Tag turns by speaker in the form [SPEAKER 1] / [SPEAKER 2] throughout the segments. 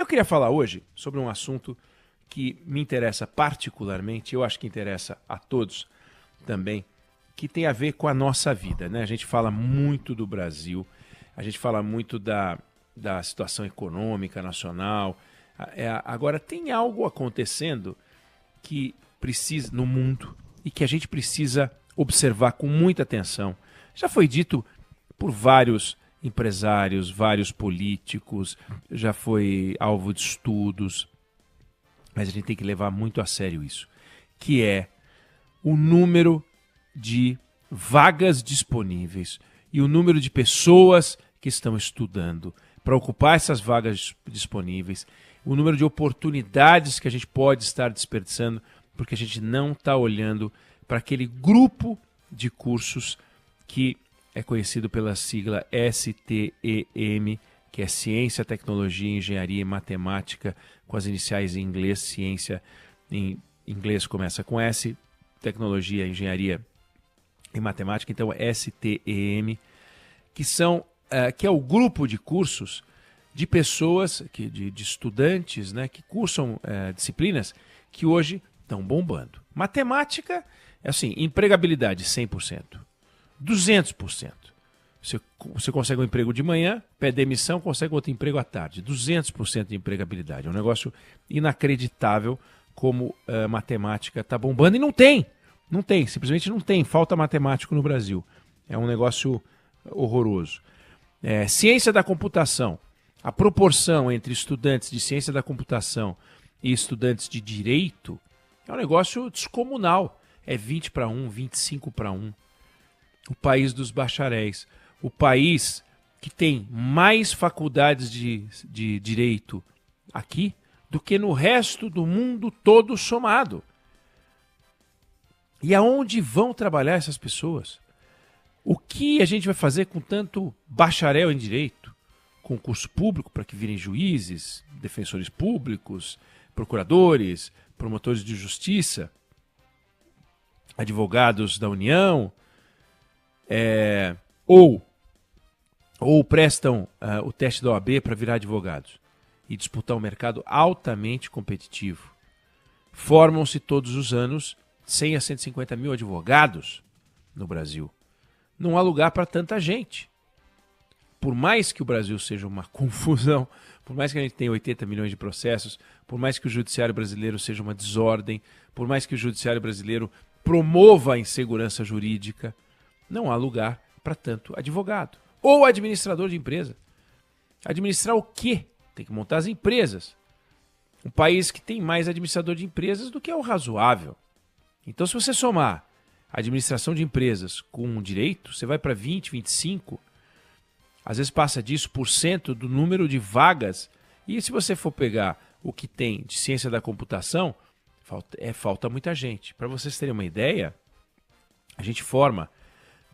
[SPEAKER 1] eu queria falar hoje sobre um assunto que me interessa particularmente, eu acho que interessa a todos também, que tem a ver com a nossa vida, né? A gente fala muito do Brasil, a gente fala muito da situação econômica nacional. Agora, tem algo acontecendo que precisa no mundo e que a gente precisa observar com muita atenção. Já foi dito por vários empresários, vários políticos, já foi alvo de estudos, mas a gente tem que levar muito a sério isso, que é o número de vagas disponíveis e o número de pessoas que estão estudando para ocupar essas vagas disponíveis, o número de oportunidades que a gente pode estar desperdiçando porque a gente não está olhando para aquele grupo de cursos que é conhecido pela sigla STEM, que é Ciência, Tecnologia, Engenharia e Matemática, com as iniciais em inglês. Ciência em inglês começa com S, Tecnologia, Engenharia e Matemática, então STEM, que é o grupo de cursos de pessoas, de estudantes, né, que cursam disciplinas que hoje estão bombando. Matemática, assim, empregabilidade 100%. 200%. Você consegue um emprego de manhã, pede demissão, consegue outro emprego à tarde. 200% de empregabilidade. É um negócio inacreditável como a matemática está bombando. E não tem, simplesmente não tem. Falta matemático no Brasil. É um negócio horroroso. Ciência da computação. A proporção entre estudantes de ciência da computação e estudantes de direito é um negócio descomunal. É 20 para 1, 25 para 1. O país dos bacharéis, o país que tem mais faculdades de direito aqui do que no resto do mundo todo somado. E aonde vão trabalhar essas pessoas? O que a gente vai fazer com tanto bacharel em direito? Concurso público para que virem juízes, defensores públicos, procuradores, promotores de justiça, advogados da União, ou prestam o teste da OAB para virar advogados e disputar um mercado altamente competitivo. Formam-se todos os anos 100 a 150 mil advogados no Brasil. Não há lugar para tanta gente. Por mais que o Brasil seja uma confusão, por mais que a gente tenha 80 milhões de processos, por mais que o judiciário brasileiro seja uma desordem, por mais que o judiciário brasileiro promova a insegurança jurídica, não há lugar para tanto advogado. Ou administrador de empresa. Administrar o quê? Tem que montar as empresas. Um país que tem mais administrador de empresas do que é o razoável. Então, se você somar administração de empresas com direito, você vai para 20, 25, às vezes passa disso por cento do número de vagas. E se você for pegar o que tem de ciência da computação, falta muita gente. Para vocês terem uma ideia, a gente forma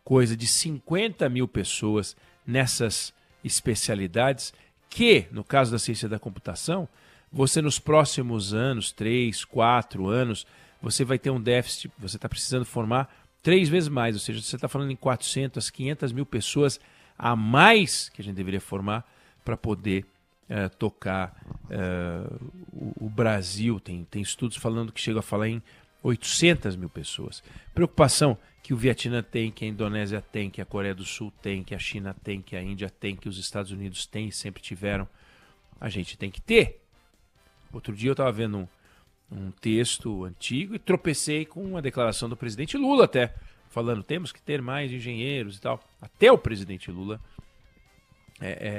[SPEAKER 1] coisa de 50 mil pessoas nessas especialidades que, no caso da ciência da computação, você nos próximos anos, 3, 4 anos, você vai ter um déficit, você está precisando formar 3 vezes mais, ou seja, você está falando em 400, 500 mil pessoas a mais que a gente deveria formar para poder tocar o Brasil. Tem estudos falando que chega a falar em 800 mil pessoas. Preocupação que o Vietnã tem, que a Indonésia tem, que a Coreia do Sul tem, que a China tem, que a Índia tem, que os Estados Unidos têm e sempre tiveram. A gente tem que ter. Outro dia eu estava vendo um texto antigo e tropecei com uma declaração do presidente Lula até, falando temos que ter mais engenheiros e tal. Até o presidente Lula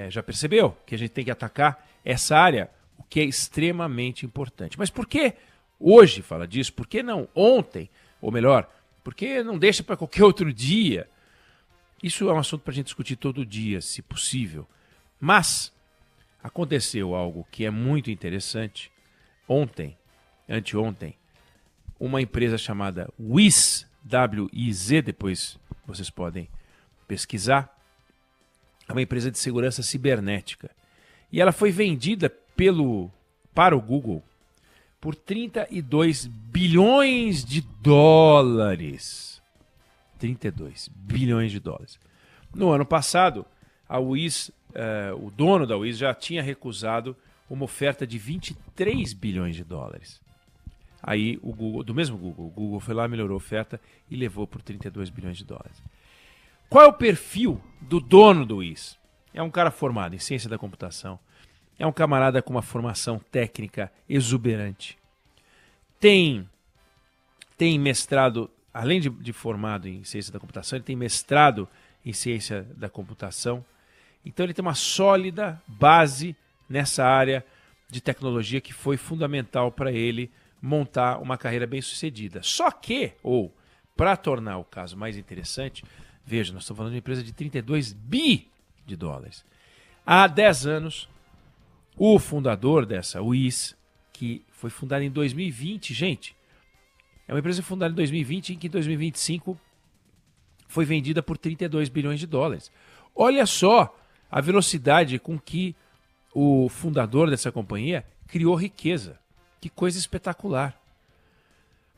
[SPEAKER 1] já percebeu que a gente tem que atacar essa área, o que é extremamente importante. Mas por que hoje fala disso? Por que não ontem? Ou melhor, por que não deixa para qualquer outro dia? Isso é um assunto para a gente discutir todo dia, se possível. Mas aconteceu algo que é muito interessante. Anteontem, uma empresa chamada WIZ, W-I-Z, depois vocês podem pesquisar, é uma empresa de segurança cibernética. E ela foi vendida para o Google por 32 bilhões de dólares. 32 bilhões de dólares. No ano passado, a WIZ, o dono da WIZ já tinha recusado uma oferta de 23 bilhões de dólares. Aí o Google, do mesmo Google, o Google foi lá, melhorou a oferta e levou por 32 bilhões de dólares. Qual é o perfil do dono do WIS? É um cara formado em ciência da computação, é um camarada com uma formação técnica exuberante. Tem mestrado, além de formado em ciência da computação, ele tem mestrado em ciência da computação. Então ele tem uma sólida base nessa área de tecnologia que foi fundamental para ele montar uma carreira bem sucedida. Só que, ou para tornar o caso mais interessante, veja, nós estamos falando de uma empresa de 32 bi de dólares. Há 10 anos, o fundador dessa WIS, que foi fundada em 2020, gente, é uma empresa fundada em 2020 em que em 2025 foi vendida por 32 bilhões de dólares. Olha só a velocidade com que o fundador dessa companhia criou riqueza. Que coisa espetacular.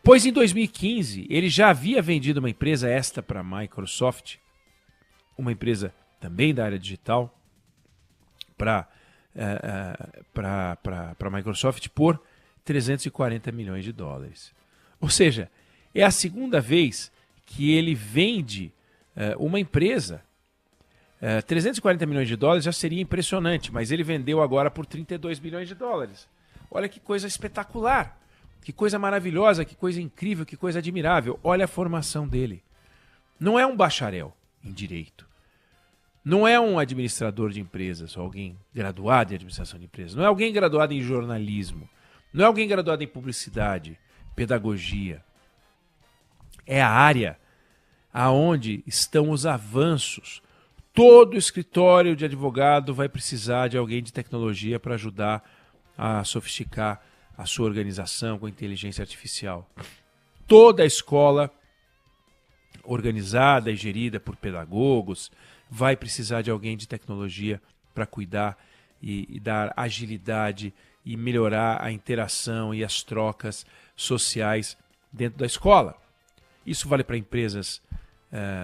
[SPEAKER 1] Pois em 2015 ele já havia vendido uma empresa esta para a Microsoft, uma empresa também da área digital, para a Microsoft por 340 milhões de dólares. Ou seja, é a segunda vez que ele vende uma empresa. 340 milhões de dólares já seria impressionante, mas ele vendeu agora por 32 bilhões de dólares. Olha que coisa espetacular, que coisa maravilhosa, que coisa incrível, que coisa admirável. Olha a formação dele. Não é um bacharel em direito. Não é um administrador de empresas, ou alguém graduado em administração de empresas. Não é alguém graduado em jornalismo. Não é alguém graduado em publicidade, pedagogia. É a área aonde estão os avanços. Todo escritório de advogado vai precisar de alguém de tecnologia para ajudar a sofisticar a sua organização com inteligência artificial. Toda a escola organizada e gerida por pedagogos vai precisar de alguém de tecnologia para cuidar e dar agilidade e melhorar a interação e as trocas sociais dentro da escola. Isso vale para empresas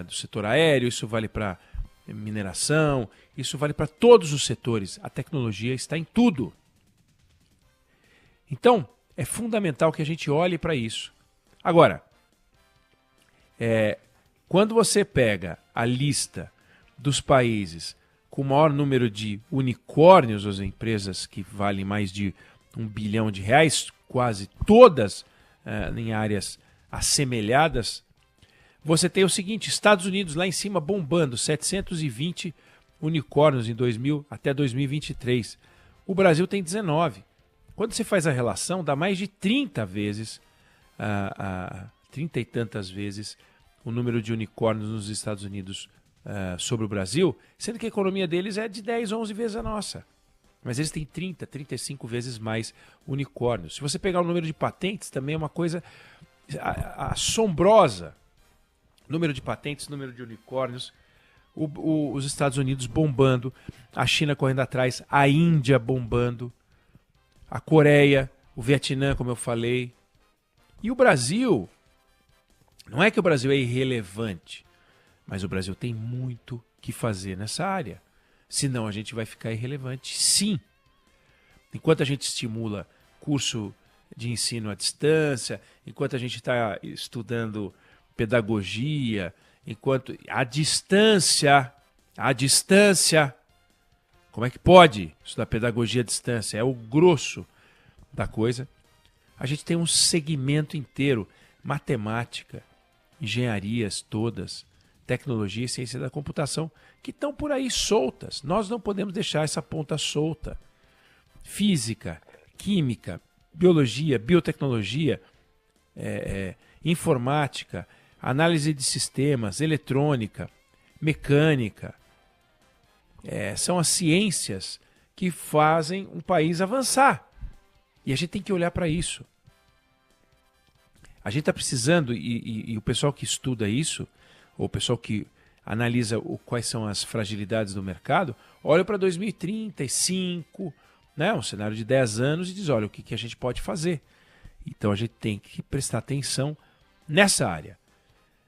[SPEAKER 1] do setor aéreo, isso vale para mineração, isso vale para todos os setores. A tecnologia está em tudo. Então, é fundamental que a gente olhe para isso. Agora, quando você pega a lista dos países com o maior número de unicórnios, as empresas que valem mais de R$1 bilhão, quase todas em áreas assemelhadas, você tem o seguinte: Estados Unidos lá em cima bombando, 720 unicórnios em 2000 até 2023. O Brasil tem 19. Quando você faz a relação, dá mais de 30 vezes, 30 e tantas vezes, o número de unicórnios nos Estados Unidos sobre o Brasil, sendo que a economia deles é de 10, 11 vezes a nossa. Mas eles têm 30, 35 vezes mais unicórnios. Se você pegar o número de patentes, também é uma coisa assombrosa. Número de patentes, número de unicórnios, os Estados Unidos bombando, a China correndo atrás, a Índia bombando, a Coreia, o Vietnã, como eu falei. E o Brasil, não é que o Brasil é irrelevante, mas o Brasil tem muito que fazer nessa área. Senão a gente vai ficar irrelevante, sim. Enquanto a gente estimula curso de ensino à distância, enquanto a gente está estudando pedagogia, enquanto a distância, como é que pode estudar pedagogia à distância? É o grosso da coisa. A gente tem um segmento inteiro, matemática, engenharias todas, tecnologia e ciência da computação, que estão por aí soltas. Nós não podemos deixar essa ponta solta. Física, química, biologia, biotecnologia, informática, análise de sistemas, eletrônica, mecânica. São as ciências que fazem um país avançar. E a gente tem que olhar para isso. A gente está precisando, e o pessoal que estuda isso, ou o pessoal que analisa quais são as fragilidades do mercado, olha para 2035, né, um cenário de 10 anos, e diz, olha, o que a gente pode fazer. Então a gente tem que prestar atenção nessa área.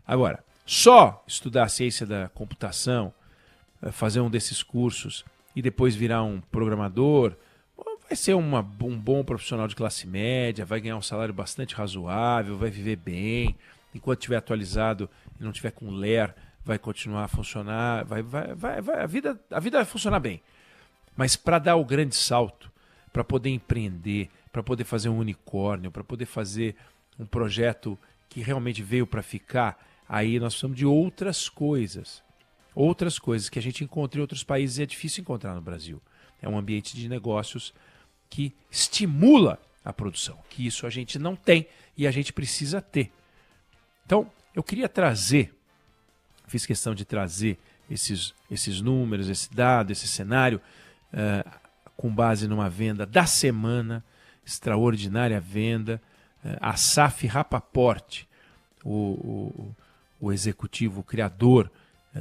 [SPEAKER 1] Agora, só estudar a ciência da computação, fazer um desses cursos e depois virar um programador, vai ser um bom profissional de classe média, vai ganhar um salário bastante razoável, vai viver bem, enquanto estiver atualizado e não tiver com ler, vai continuar a funcionar, a vida vai funcionar bem. Mas para dar o grande salto, para poder empreender, para poder fazer um unicórnio, para poder fazer um projeto que realmente veio para ficar, aí nós precisamos de outras coisas. Outras coisas que a gente encontra em outros países e é difícil encontrar no Brasil. É um ambiente de negócios que estimula a produção, que isso a gente não tem e a gente precisa ter. Então, eu queria trazer, fiz questão de trazer esses números, esse dado, esse cenário, com base numa venda da semana, extraordinária venda, Assaf Rapaport, o executivo, o criador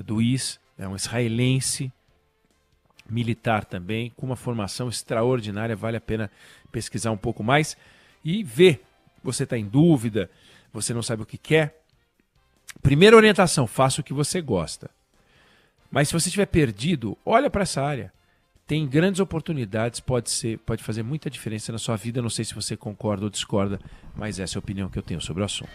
[SPEAKER 1] do IS, é um israelense, militar também, com uma formação extraordinária, vale a pena pesquisar um pouco mais e ver. Você está em dúvida, você não sabe o que quer. Primeira orientação, faça o que você gosta. Mas se você estiver perdido, olha para essa área. Tem grandes oportunidades, pode fazer muita diferença na sua vida. Não sei se você concorda ou discorda, mas essa é a opinião que eu tenho sobre o assunto.